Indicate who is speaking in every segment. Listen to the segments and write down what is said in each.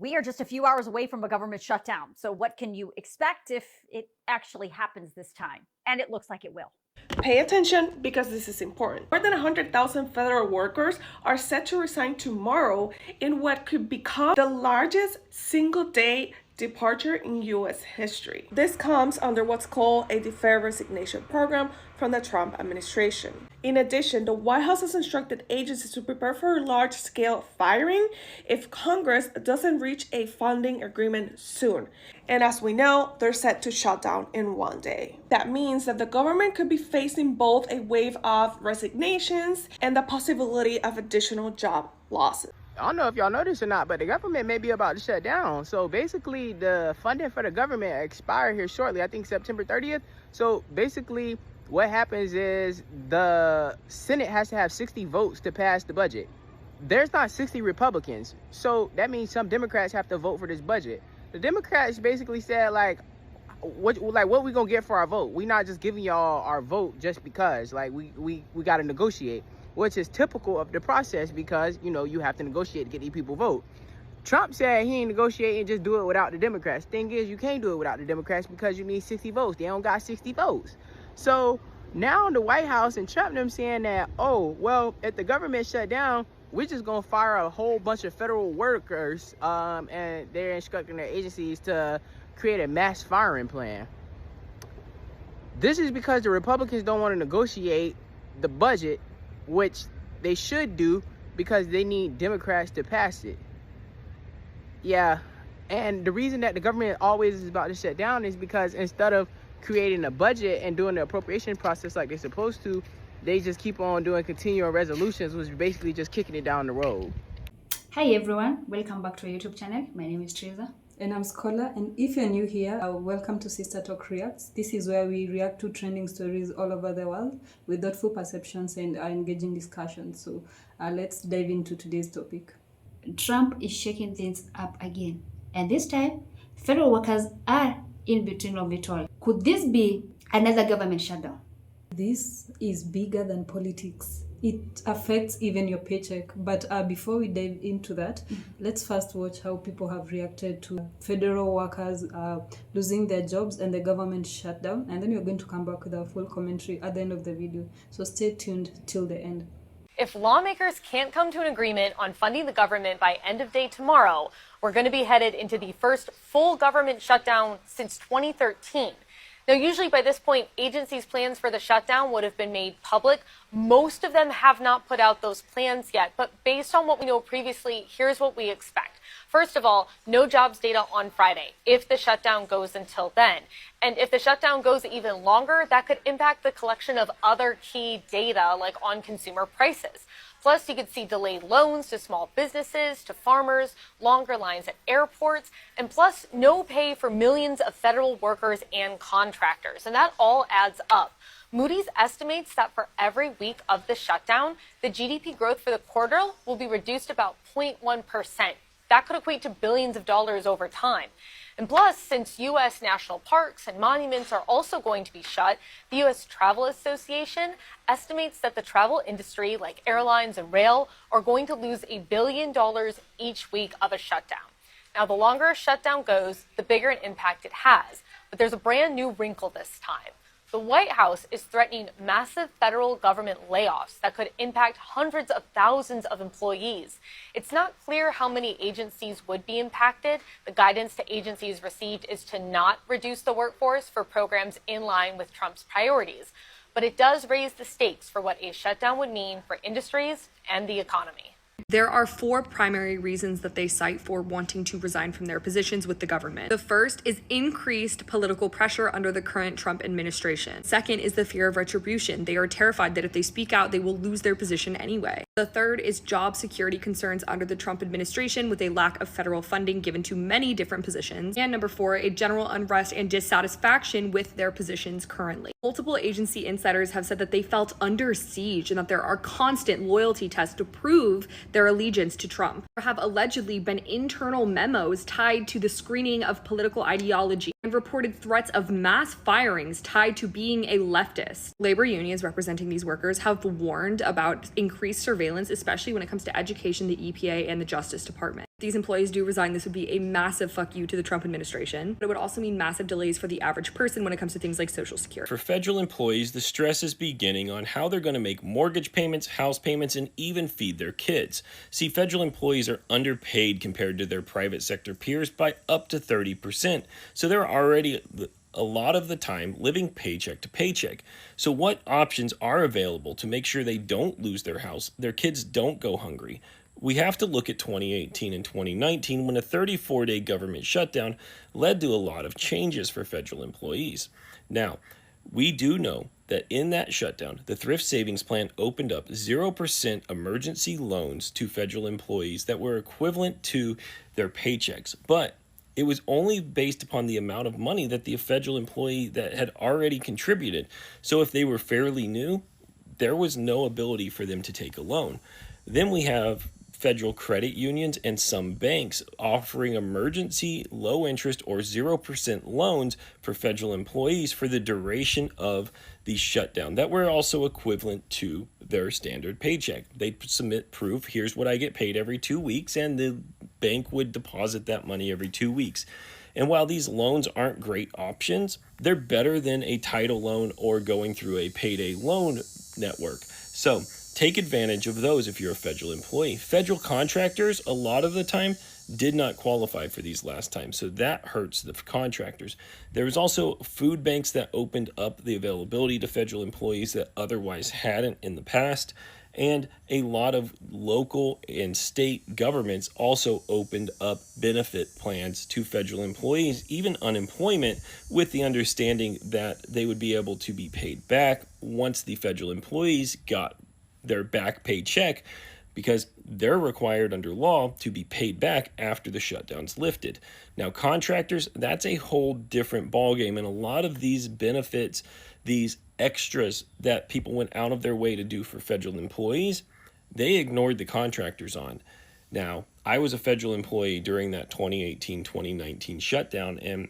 Speaker 1: We are just a few hours away from a government shutdown. So, what can you expect if it actually happens this time? And it looks like it will.
Speaker 2: Pay attention because this is important. More than 100,000 federal workers are set to resign tomorrow in what could become the largest single-day departure in U.S. history. This comes under what's called a deferred resignation program from the Trump administration. In addition, the White House has instructed agencies to prepare for a large-scale firing if Congress doesn't reach a funding agreement soon. And as we know, they're set to shut down in one day. That means that the government could be facing both a wave of resignations and the possibility of additional job losses.
Speaker 3: I don't know if y'all know this or not, but the government may be about to shut down. So basically, the funding for the government expire here shortly. I think September 30th. So basically, what happens is the Senate has to have 60 votes to pass the budget. There's not 60 Republicans. So that means some Democrats have to vote for this budget. The Democrats basically said, what we gonna get for our vote? We not just giving y'all our vote just because. We got to negotiate, which is typical of the process because, you have to negotiate to get these people vote. Trump said he ain't negotiating, just do it without the Democrats. Thing is, you can't do it without the Democrats because you need 60 votes. They don't got 60 votes. So now the White House and Trump them saying that, oh, well, if the government shut down, we're just going to fire a whole bunch of federal workers, and they're instructing their agencies to create a mass firing plan. This is because the Republicans don't want to negotiate the budget, which they should do because they need Democrats to pass it. Yeah, and the reason that the government always is about to shut down is because instead of creating a budget and doing the appropriation process like they're supposed to, they just keep on doing continual resolutions, which is basically just kicking it down the road.
Speaker 4: Hi everyone, welcome back to our YouTube channel. My name is Teresa.
Speaker 5: And I'm Scholar, and if you're new here, welcome to Sister Talk Reacts. This is where we react to trending stories all over the world with thoughtful perceptions and engaging discussions. So let's dive into today's topic.
Speaker 4: Trump is shaking things up again, and this time, federal workers are in between of it all. Could this be another government shutdown?
Speaker 5: This is bigger than politics. It affects even your paycheck. But before we dive into that, let's first watch how people have reacted to federal workers losing their jobs and the government shutdown. And then we're going to come back with a full commentary at the end of the video. So stay tuned till the end.
Speaker 6: If lawmakers can't come to an agreement on funding the government by end of day tomorrow, we're going to be headed into the first full government shutdown since 2013. Now, usually by this point, agencies' plans for the shutdown would have been made public. Most of them have not put out those plans yet, but based on what we know previously, here's what we expect. First of all, no jobs data on Friday, if the shutdown goes until then. And if the shutdown goes even longer, that could impact the collection of other key data, like on consumer prices. Plus, you could see delayed loans to small businesses, to farmers, longer lines at airports, and plus no pay for millions of federal workers and contractors. And that all adds up. Moody's estimates that for every week of the shutdown, the GDP growth for the quarter will be reduced about 0.1%. That could equate to billions of dollars over time. And plus, since U.S. national parks and monuments are also going to be shut, the U.S. Travel Association estimates that the travel industry, like airlines and rail, are going to lose $1 billion each week of a shutdown. Now, the longer a shutdown goes, the bigger an impact it has. But there's a brand new wrinkle this time. The White House is threatening massive federal government layoffs that could impact hundreds of thousands of employees. It's not clear how many agencies would be impacted. The guidance to agencies received is to not reduce the workforce for programs in line with Trump's priorities. But it does raise the stakes for what a shutdown would mean for industries and the economy.
Speaker 7: There are 4 primary reasons that they cite for wanting to resign from their positions with the government. The first is increased political pressure under the current Trump administration. Second is the fear of retribution. They are terrified that if they speak out, they will lose their position anyway. The third is job security concerns under the Trump administration with a lack of federal funding given to many different positions. And number 4, a general unrest and dissatisfaction with their positions currently. Multiple agency insiders have said that they felt under siege and that there are constant loyalty tests to prove their allegiance to Trump. There have allegedly been internal memos tied to the screening of political ideology and reported threats of mass firings tied to being a leftist. Labor unions representing these workers have warned about increased surveillance, especially when it comes to education, the EPA, and the Justice Department. These employees do resign, this would be a massive fuck you to the Trump administration. But it would also mean massive delays for the average person when it comes to things like Social Security.
Speaker 8: For federal employees, the stress is beginning on how they're going to make mortgage payments, house payments, and even feed their kids. See, federal employees are underpaid compared to their private sector peers by up to 30%. So they're already a lot of the time living paycheck to paycheck. So what options are available to make sure they don't lose their house, their kids don't go hungry? We have to look at 2018 and 2019 when a 34-day government shutdown led to a lot of changes for federal employees. Now, we do know that in that shutdown, the Thrift Savings Plan opened up 0% emergency loans to federal employees that were equivalent to their paychecks. But it was only based upon the amount of money that the federal employee that had already contributed. So if they were fairly new, there was no ability for them to take a loan. Then we have federal credit unions and some banks offering emergency low interest or 0% loans for federal employees for the duration of the shutdown that were also equivalent to their standard paycheck. They'd submit proof, here's what I get paid every 2 weeks, and the bank would deposit that money every 2 weeks. And while these loans aren't great options, they're better than a title loan or going through a payday loan network. So take advantage of those if you're a federal employee. Federal contractors, a lot of the time, did not qualify for these last time, so that hurts the contractors. There was also food banks that opened up the availability to federal employees that otherwise hadn't in the past, and a lot of local and state governments also opened up benefit plans to federal employees, even unemployment, with the understanding that they would be able to be paid back once the federal employees got their back paycheck, because they're required under law to be paid back after the shutdown's lifted. Now, contractors, that's a whole different ballgame, and a lot of these benefits, these extras that people went out of their way to do for federal employees, they ignored the contractors on. Now, I was a federal employee during that 2018-2019 shutdown, and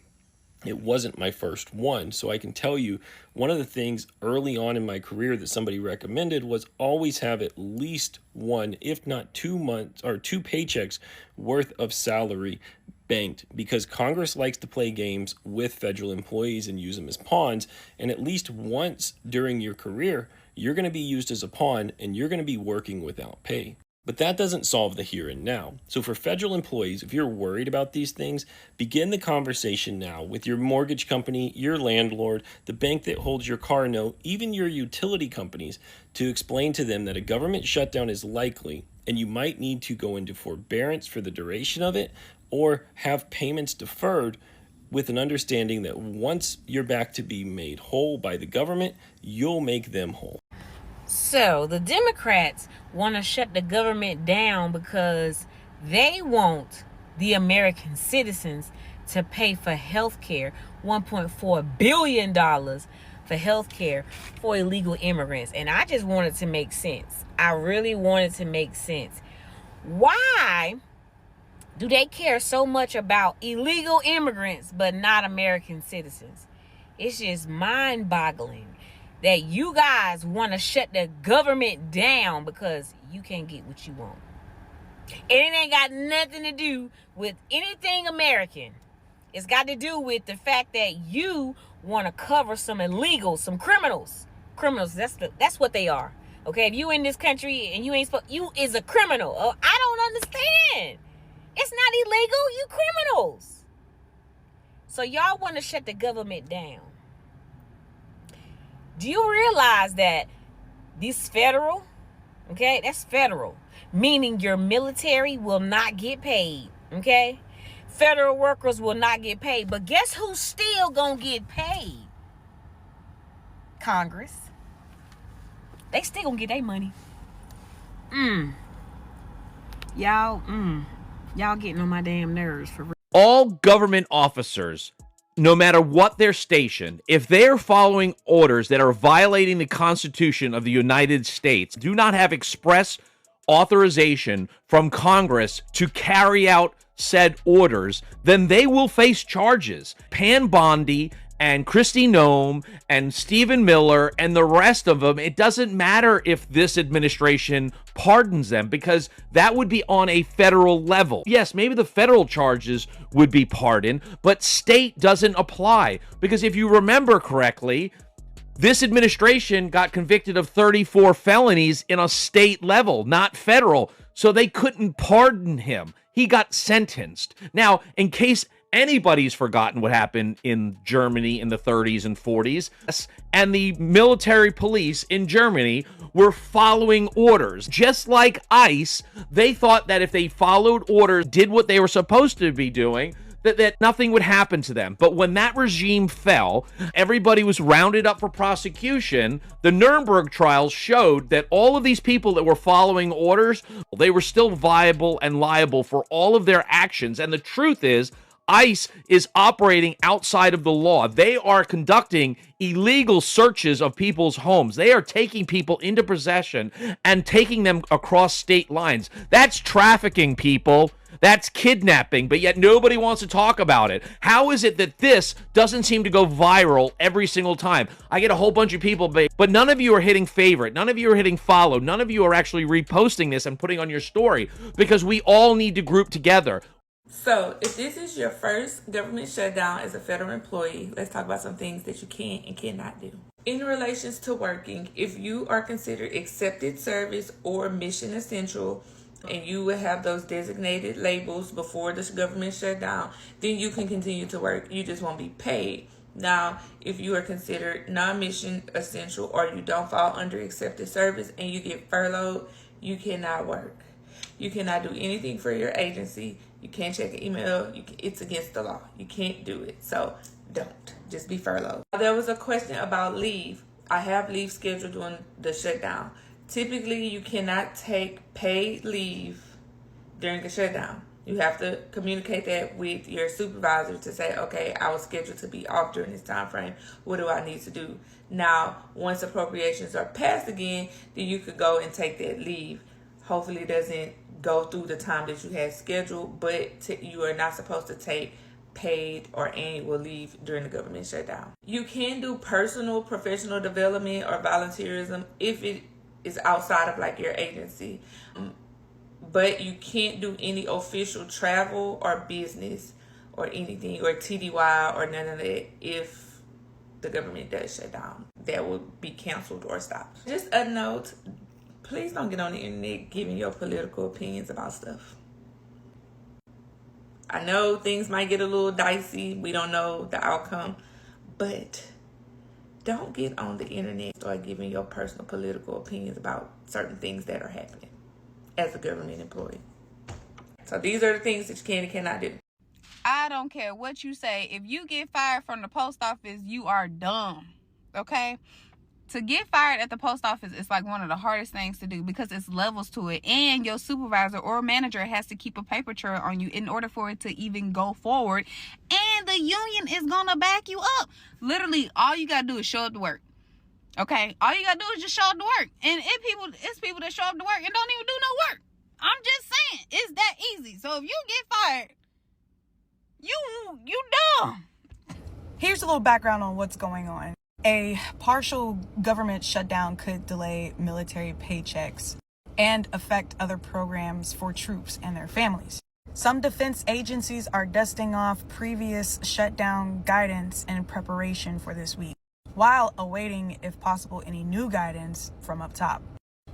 Speaker 8: it wasn't my first one. So I can tell you, one of the things early on in my career that somebody recommended was always have at least one, if not 2 months or 2 paychecks worth of salary banked, because Congress likes to play games with federal employees and use them as pawns. And at least once during your career, you're going to be used as a pawn and you're going to be working without pay. But that doesn't solve the here and now. So for federal employees, if you're worried about these things, begin the conversation now with your mortgage company, your landlord, the bank that holds your car note, even your utility companies, to explain to them that a government shutdown is likely and you might need to go into forbearance for the duration of it or have payments deferred, with an understanding that once you're back to be made whole by the government, you'll make them whole.
Speaker 9: So the Democrats want to shut the government down because they want the American citizens to pay for health care, $1.4 billion for health care for illegal immigrants. And I just wanted to make sense. I really wanted to make sense. Why do they care so much about illegal immigrants but not American citizens? It's just mind-boggling that you guys want to shut the government down because you can't get what you want. And it ain't got nothing to do with anything American. It's got to do with the fact that you want to cover some illegals, some criminals. Criminals, that's what they are. Okay, if you in this country and you ain't supposed, you is a criminal. Oh, I don't understand. It's not illegal, you criminals. So y'all want to shut the government down. Do you realize that this federal, okay, that's federal, meaning your military will not get paid, okay? Federal workers will not get paid, but guess who's still gonna get paid? Congress. They still gonna get their money. Y'all getting on my damn nerves for real.
Speaker 10: All government officers, no matter what their station, if they are following orders that are violating the Constitution of the United States, do not have express authorization from Congress to carry out said orders, then they will face charges. Pam Bondi and Kristi Noem and Stephen Miller and the rest of them, it doesn't matter if this administration pardons them, because that would be on a federal level. Yes, maybe the federal charges would be pardoned, but state doesn't apply. Because if you remember correctly, this administration got convicted of 34 felonies in a state level, not federal. So they couldn't pardon him. He got sentenced. Now, in case anybody's forgotten what happened in Germany in the 30s and 40s, and the military police in Germany were following orders. Just like ICE, they thought that if they followed orders, did what they were supposed to be doing, that nothing would happen to them. But when that regime fell, everybody was rounded up for prosecution. The Nuremberg trials showed that all of these people that were following orders, they were still viable and liable for all of their actions. And the truth is, ICE is operating outside of the law. They are conducting illegal searches of people's homes. They are taking people into possession and taking them across state lines. That's trafficking, people. That's kidnapping, but yet nobody wants to talk about it. How is it that this doesn't seem to go viral every single time? I get a whole bunch of people, but none of you are hitting favorite. None of you are hitting follow. None of you are actually reposting this and putting on your story, because we all need to group together.
Speaker 11: So, if this is your first government shutdown as a federal employee, let's talk about some things that you can and cannot do. In relations to working, if you are considered accepted service or mission essential, and you will have those designated labels before this government shutdown, then you can continue to work. You just won't be paid. Now, if you are considered non-mission essential or you don't fall under accepted service and you get furloughed, you cannot work. You cannot do anything for your agency. You can't check an email. It's against the law. You can't do it. So don't. Just be furloughed. There was a question about leave. I have leave scheduled during the shutdown. Typically, you cannot take paid leave during a shutdown. You have to communicate that with your supervisor to say, okay, I was scheduled to be off during this time frame. What do I need to do? Now, once appropriations are passed again, then you could go and take that leave. Hopefully, it doesn't go through the time that you had scheduled, but you are not supposed to take paid or annual leave during the government shutdown. You can do personal, professional development or volunteerism if it is outside of like your agency, but you can't do any official travel or business or anything or TDY or none of that if the government does shut down. That will be canceled or stopped. Just a note, please don't get on the internet giving your political opinions about stuff. I know things might get a little dicey. We don't know the outcome, but don't get on the internet and start giving your personal political opinions about certain things that are happening as a government employee. So these are the things that you can and cannot do.
Speaker 12: I don't care what you say. If you get fired from the post office, you are dumb. Okay? To get fired at the post office is like one of the hardest things to do because it's levels to it. And your supervisor or manager has to keep a paper trail on you in order for it to even go forward. And the union is going to back you up. Literally, all you got to do is show up to work. Okay? All you got to do is just show up to work. And it's people that show up to work and don't even do no work. I'm just saying. It's that easy. So if you get fired, you dumb.
Speaker 13: Here's a little background on what's going on. A partial government shutdown could delay military paychecks and affect other programs for troops and their families. Some defense agencies are dusting off previous shutdown guidance in preparation for this week, while awaiting, if possible, any new guidance from up top.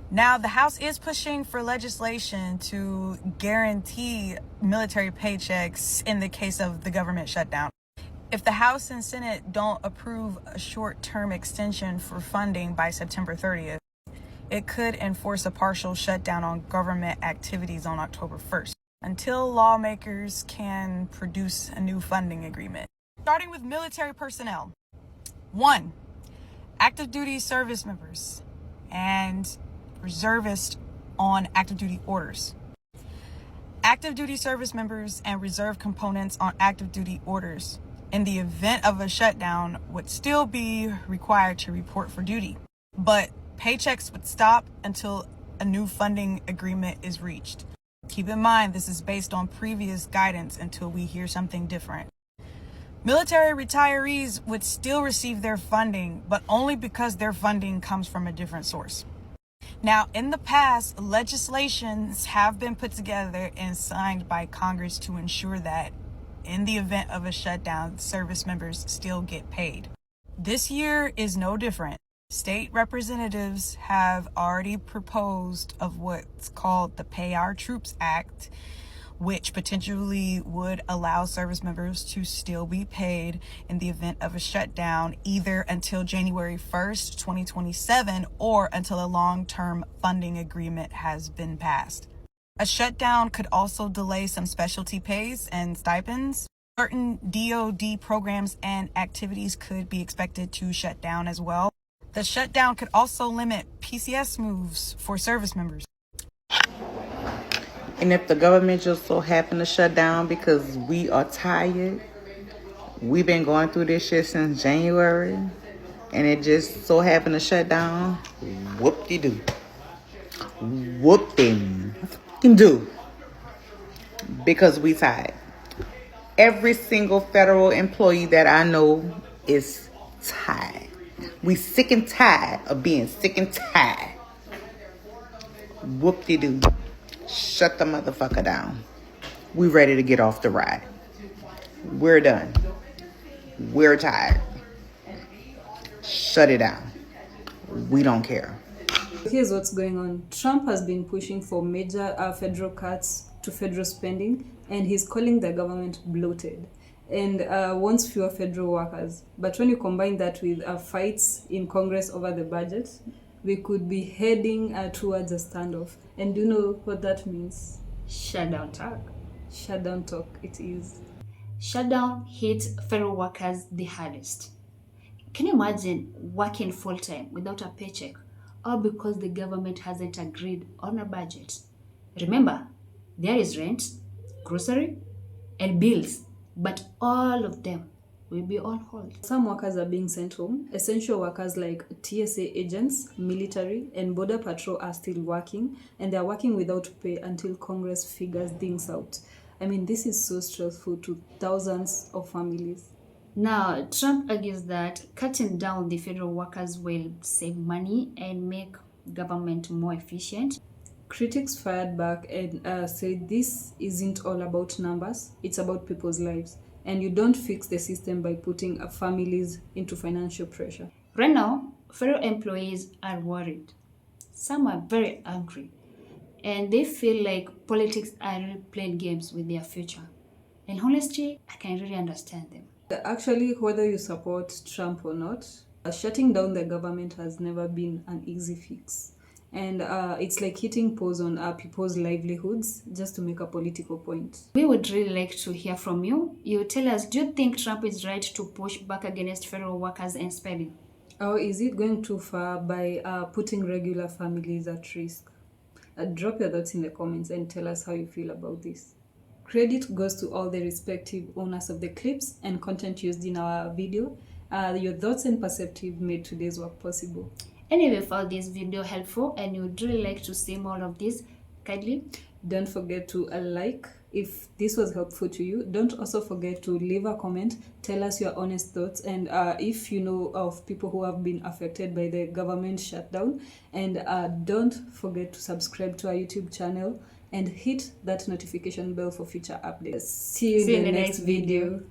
Speaker 13: Now, the House is pushing for legislation to guarantee military paychecks in the case of the government shutdown. If the House and Senate don't approve a short-term extension for funding by September 30th, it could enforce a partial shutdown on government activities on October 1st, until lawmakers can produce a new funding agreement. Starting with military personnel. 1. Active duty service members and reservists on active duty orders. Active duty service members and reserve components on active duty orders in the event of a shutdown would still be required to report for duty, but paychecks would stop until a new funding agreement is reached. Keep in mind, this is based on previous guidance until we hear something different. Military retirees would still receive their funding, but only because their funding comes from a different source. Now, in the past, legislations have been put together and signed by Congress to ensure that in the event of a shutdown, service members still get paid. This year is no different. State representatives have already proposed of what's called the Pay Our Troops Act, which potentially would allow service members to still be paid in the event of a shutdown, either until January 1st, 2027, or until a long-term funding agreement has been passed. A shutdown could also delay some specialty pays and stipends. Certain DoD programs and activities could be expected to shut down as well. The shutdown could also limit PCS moves for service members.
Speaker 14: And if the government just so happen to shut down because we are tired, we've been going through this shit since January, and it just so happened to shut down, whoop-de-doo. Whoop-de-do. Because we tired. Every single federal employee that I know is tired. We sick and tired of being sick and tired. Whoop-de-doo. Shut the motherfucker down. We ready to get off the ride. We're done. We're tired. Shut it down. We don't care.
Speaker 5: Here's what's going on. Trump has been pushing for major federal cuts to federal spending, and he's calling the government bloated and wants fewer federal workers. But when you combine that with fights in Congress over the budget, we could be heading towards a standoff. And do you know what that means?
Speaker 4: Shutdown talk.
Speaker 5: Shutdown talk, it is.
Speaker 4: Shutdown hits federal workers the hardest. Can you imagine working full-time without a paycheck, all because the government hasn't agreed on a budget? Remember, there is rent, grocery, and bills, but all of them will be on hold.
Speaker 5: Some workers are being sent home. Essential workers like TSA agents, military, and Border Patrol are still working, and they're working without pay until Congress figures things out. I mean, this is so stressful to thousands of families.
Speaker 4: Now, Trump argues that cutting down the federal workers will save money and make government more efficient.
Speaker 5: Critics fired back and said this isn't all about numbers, it's about people's lives. And you don't fix the system by putting families into financial pressure.
Speaker 4: Right now, federal employees are worried. Some are very angry. And they feel like politics are really playing games with their future. And honestly, I can really understand them.
Speaker 5: Actually, whether you support Trump or not, shutting down the government has never been an easy fix. And it's like hitting pause on people's livelihoods just to make a political point.
Speaker 4: We would really like to hear from you. You tell us, do you think Trump is right to push back against federal workers and spending?
Speaker 5: Or is it going too far by putting regular families at risk? Drop your thoughts in the comments and tell us how you feel about this. Credit goes to all the respective owners of the clips and content used in our video. Your thoughts and perspective made today's work possible.
Speaker 4: And if you found this video helpful and you would really like to see more of this, kindly
Speaker 5: don't forget to like if this was helpful to you. Don't also forget to leave a comment, tell us your honest thoughts, and if you know of people who have been affected by the government shutdown. And don't forget to subscribe to our YouTube channel and hit that notification bell for future updates. See you in the next video.